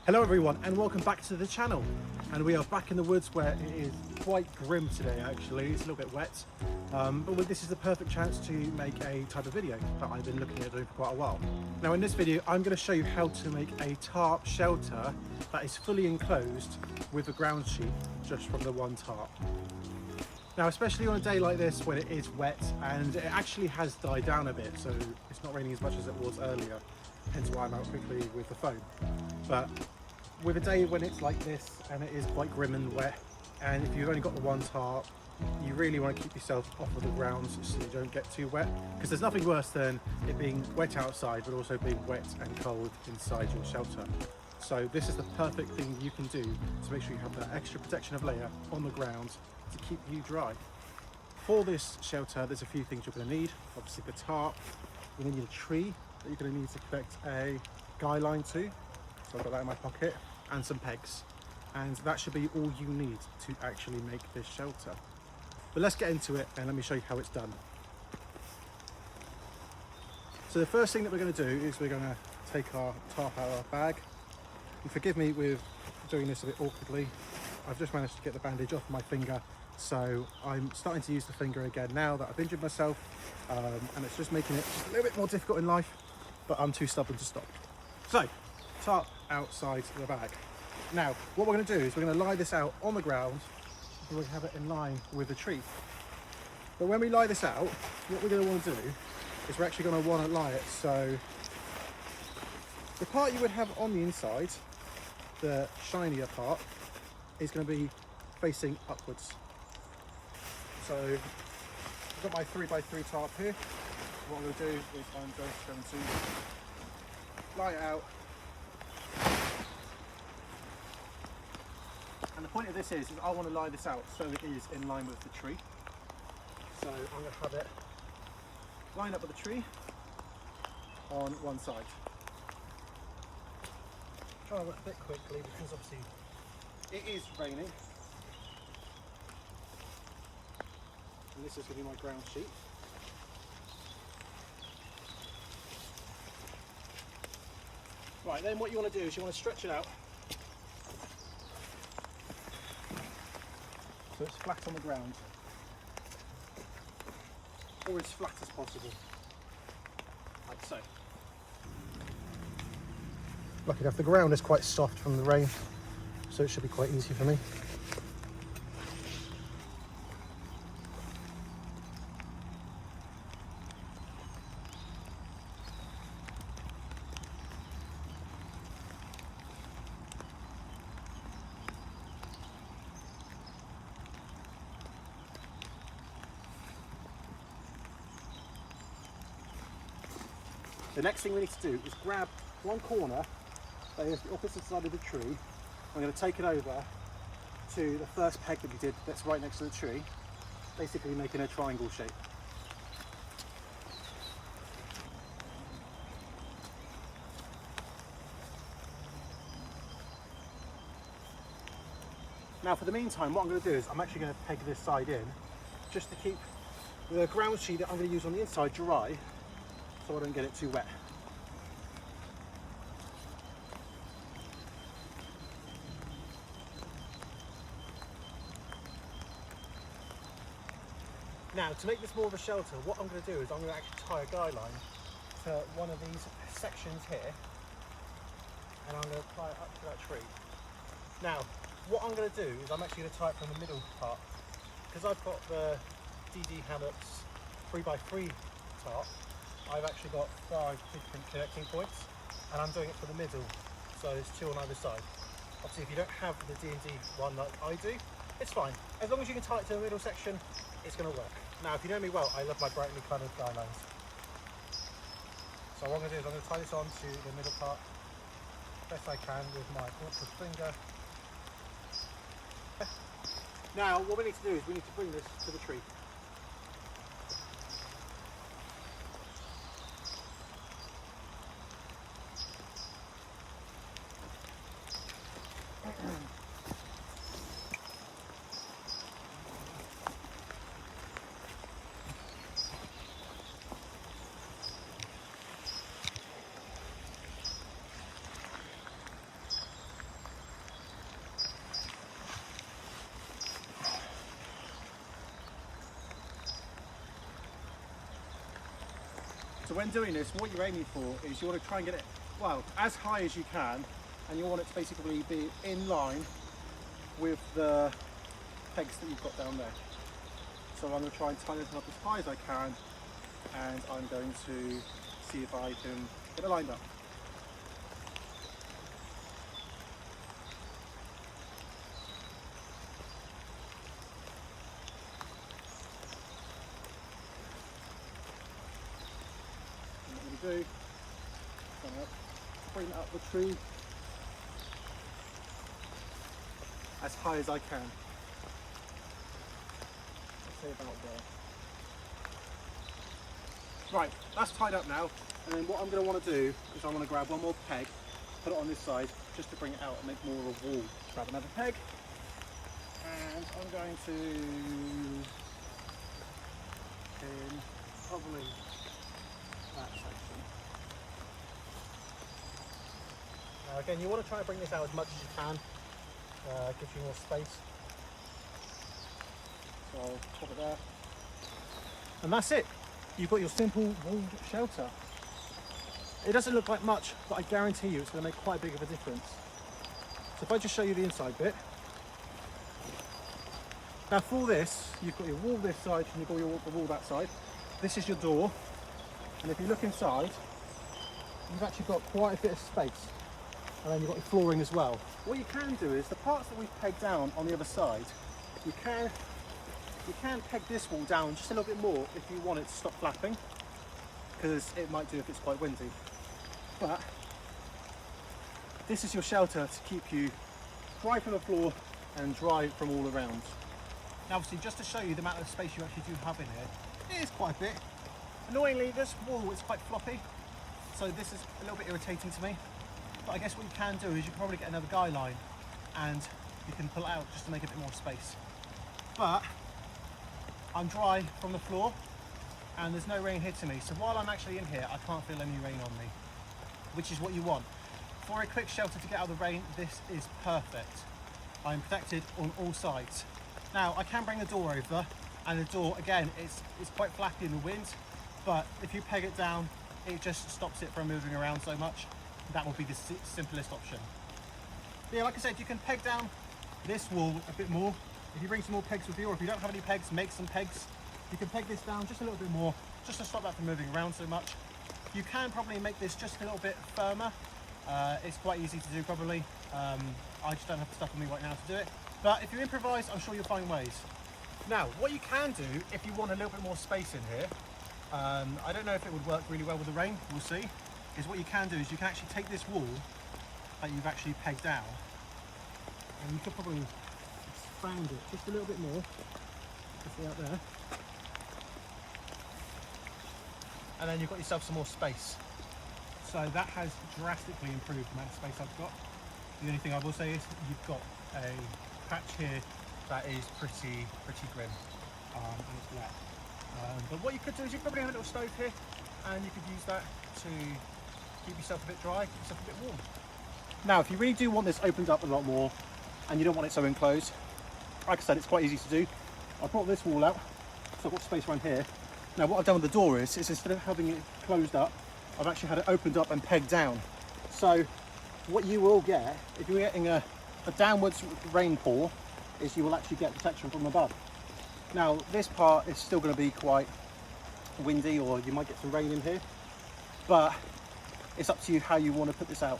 Hello everyone and welcome back to the channel, and we are back in the woods where it is quite grim today. Actually, it's a little bit wet, but this is the perfect chance to make a type of video that I've been looking at doing for quite a while. Now in this video I'm going to show you how to make a tarp shelter that is fully enclosed with a ground sheet just from the one tarp. Now, especially on a day like this when it is wet and it actually has died down a bit, so it's not raining as much as it was earlier, hence why I'm out quickly with the phone. But with a day when it's like this and it is quite grim and wet, and if you've only got the one tarp, you really want to keep yourself off of the ground so you don't get too wet, because there's nothing worse than it being wet outside but also being wet and cold inside your shelter. So this is the perfect thing you can do to make sure you have that extra protection of layer on the ground to keep you dry. For this shelter, there's a few things you're going to need. Obviously the tarp, you're going to need a tree that you're going to need to connect a guy line to. So I've got that in my pocket, and some pegs. And that should be all you need to actually make this shelter. But let's get into it and let me show you how it's done. So the first thing that we're going to do is we're going to take our tarp out of our bag. And forgive me with doing this a bit awkwardly. I've just managed to get the bandage off my finger, so I'm starting to use the finger again now that I've injured myself, and it's just making it just a little bit more difficult in life, but I'm too stubborn to stop. So, tarp outside the bag. Now, what we're going to do is we're going to lie this out on the ground so we have it in line with the tree. But when we lie this out, what we're going to want to do is we're actually going to want to lie it so the part you would have on the inside, the shinier part, is going to be facing upwards. So I've got my 3x3 tarp here. What I'm going to do is I'm going to lie it out. And the point of this is I want to lie this out so it is in line with the tree. So I'm going to have it line up with the tree on one side. Try to work a bit quickly because obviously it is raining. And this is going to be my ground sheet. Right, then what you want to do is you want to stretch it out so it's flat on the ground, or as flat as possible, like so. Lucky enough, the ground is quite soft from the rain, so it should be quite easy for me. The next thing we need to do is grab one corner that is the opposite side of the tree. I'm going to take it over to the first peg that we did that's right next to the tree, basically making a triangle shape. Now for the meantime, what I'm going to do is I'm actually going to peg this side in just to keep the ground sheet that I'm going to use on the inside dry so I don't get it too wet. Now, to make this more of a shelter, what I'm going to do is I'm going to actually tie a guy line to one of these sections here, and I'm going to tie it up to that tree. Now, what I'm going to do is I'm actually going to tie it from the middle part, because I've got the DD Hammocks 3x3 tarp. I've actually got 5 different connecting points, and I'm doing it for the middle, so there's 2 on either side. Obviously, if you don't have the D&D one like I do, it's fine. As long as you can tie it to the middle section, it's going to work. Now, if you know me well, I love my brightly coloured guy lines. So what I'm going to do is I'm going to tie this on to the middle part, best I can with my awkward finger. Now, what we need to do is we need to bring this to the tree. So when doing this, what you're aiming for is you want to try and get it, well, as high as you can, and you want it to basically be in line with the pegs that you've got down there. So I'm going to try and tie this up as high as I can, and I'm going to see if I can get it lined up. And what I'm going to do, bring up the tree as high as I can. I'll say about there. Right, that's tied up now, and then what I'm going to want to do is I'm going to grab one more peg, put it on this side just to bring it out and make more of a wall. Grab another peg, and I'm going to pin probably that section. Now again, you want to try and bring this out as much as you can, gives you more space. So I'll pop it there, and that's it. You've got your simple walled shelter. It doesn't look like much, but I guarantee you it's going to make quite big of a difference. So if I just show you the inside bit. Now for this, you've got your wall this side and you've got your wall that side. This is your door, and if you look inside, you've actually got quite a bit of space. And then you've got your flooring as well. What you can do is the parts that we've pegged down on the other side, you can peg this wall down just a little bit more if you want it to stop flapping, because it might do if it's quite windy. But this is your shelter to keep you dry from the floor and dry from all around. Now obviously, just to show you the amount of space you actually do have in here, it is quite a bit. Annoyingly, this wall is quite floppy, so this is a little bit irritating to me. But I guess what you can do is you can probably get another guy line and you can pull it out just to make a bit more space. But I'm dry from the floor and there's no rain hitting me, so while I'm actually in here I can't feel any rain on me, which is what you want. For a quick shelter to get out of the rain, this is perfect. I'm protected on all sides. Now I can bring the door over, and the door again it's quite flappy in the wind, but if you peg it down it just stops it from moving around so much. That will be the simplest option. But yeah, like I said, you can peg down this wall a bit more. If you bring some more pegs with you, or if you don't have any pegs, make some pegs. You can peg this down just a little bit more, just to stop that from moving around so much. You can probably make this just a little bit firmer. It's quite easy to do probably. I just don't have the stuff on me right now to do it. But if you improvise, I'm sure you'll find ways. Now, what you can do if you want a little bit more space in here, I don't know if it would work really well with the rain, we'll see, is what you can do is you can actually take this wall that you've actually pegged down, and you could probably expand it just a little bit more, just out there, and then you've got yourself some more space. So that has drastically improved the amount of space I've got. The only thing I will say is you've got a patch here that is pretty grim, and it's wet. But what you could do is you could probably have a little stove here, and you could use that to keep yourself a bit dry, keep yourself a bit warm. Now, if you really do want this opened up a lot more, and you don't want it so enclosed, like I said, it's quite easy to do. I brought this wall out, so I've got space around here. Now, what I've done with the door is instead of having it closed up, I've actually had it opened up and pegged down. So, what you will get, if you're getting a downwards rainfall, is you will actually get protection from above. Now, this part is still going to be quite windy, or you might get some rain in here, but it's up to you how you want to put this out.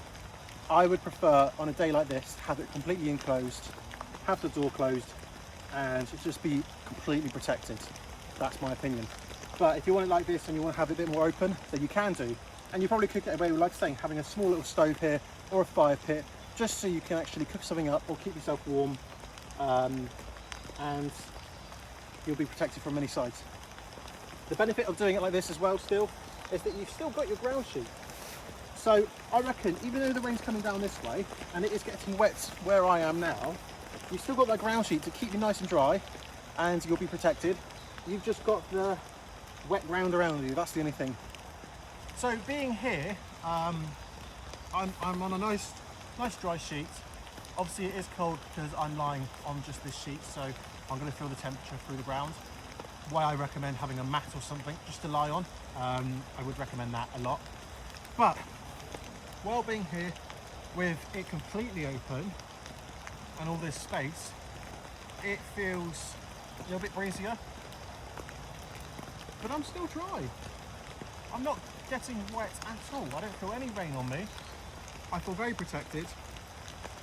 I would prefer, on a day like this, have it completely enclosed, have the door closed, and just be completely protected. That's my opinion. But if you want it like this and you want to have it a bit more open, then you can do. And you probably could get away with, like saying, having a small little stove here or a fire pit, just so you can actually cook something up or keep yourself warm, and you'll be protected from many sides. The benefit of doing it like this as well still is that you've still got your ground sheet. So I reckon, even though the rain's coming down this way and it is getting wet where I am now, you've still got that ground sheet to keep you nice and dry, and you'll be protected. You've just got the wet ground around you, that's the only thing. So being here, I'm on a nice dry sheet. Obviously it is cold because I'm lying on just this sheet, so I'm going to feel the temperature through the ground. why I recommend having a mat or something just to lie on. I would recommend that a lot. But while being here with it completely open and all this space, it feels a little bit breezier, but I'm still dry. I'm not getting wet at all. I don't feel any rain on me. I feel very protected,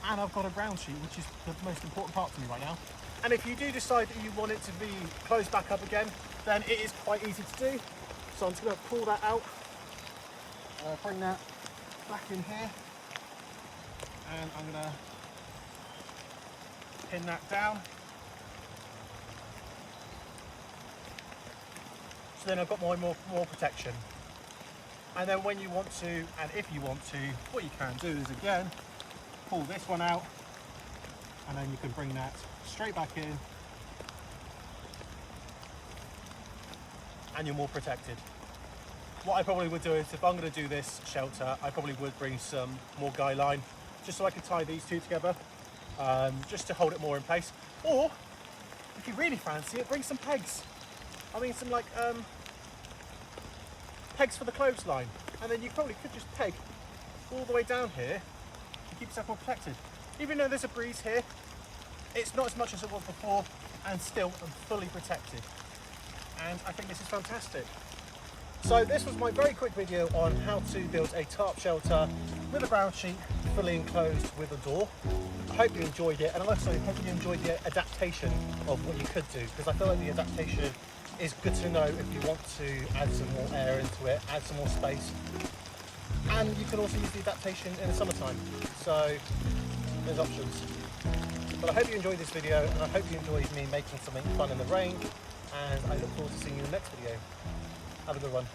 and I've got a ground sheet, which is the most important part to me right now. And if you do decide that you want it to be closed back up again, then it is quite easy to do. So I'm just going to pull that out, bring that back in here, and I'm going to pin that down. So then I've got more protection. And then when you want to, and if you want to, what you can do is again, pull this one out, and then you can bring that straight back in, and you're more protected. What I probably would do is, if I'm going to do this shelter, I probably would bring some more guy line, just so I can tie these two together, just to hold it more in place. Or, if you really fancy it, bring some pegs. I mean, some like pegs for the clothesline, and then you probably could just peg all the way down here to keep yourself more protected. Even though there's a breeze here, it's not as much as it was before, and still I'm fully protected. And I think this is fantastic. So this was my very quick video on how to build a tarp shelter with a ground sheet fully enclosed with a door. I hope you enjoyed it, and I also hope you enjoyed the adaptation of what you could do, because I feel like the adaptation is good to know if you want to add some more air into it, add some more space. And you can also use the adaptation in the summertime. So there's options. But I hope you enjoyed this video, and I hope you enjoyed me making something fun in the rain, and I look forward to seeing you in the next video. Have a good one.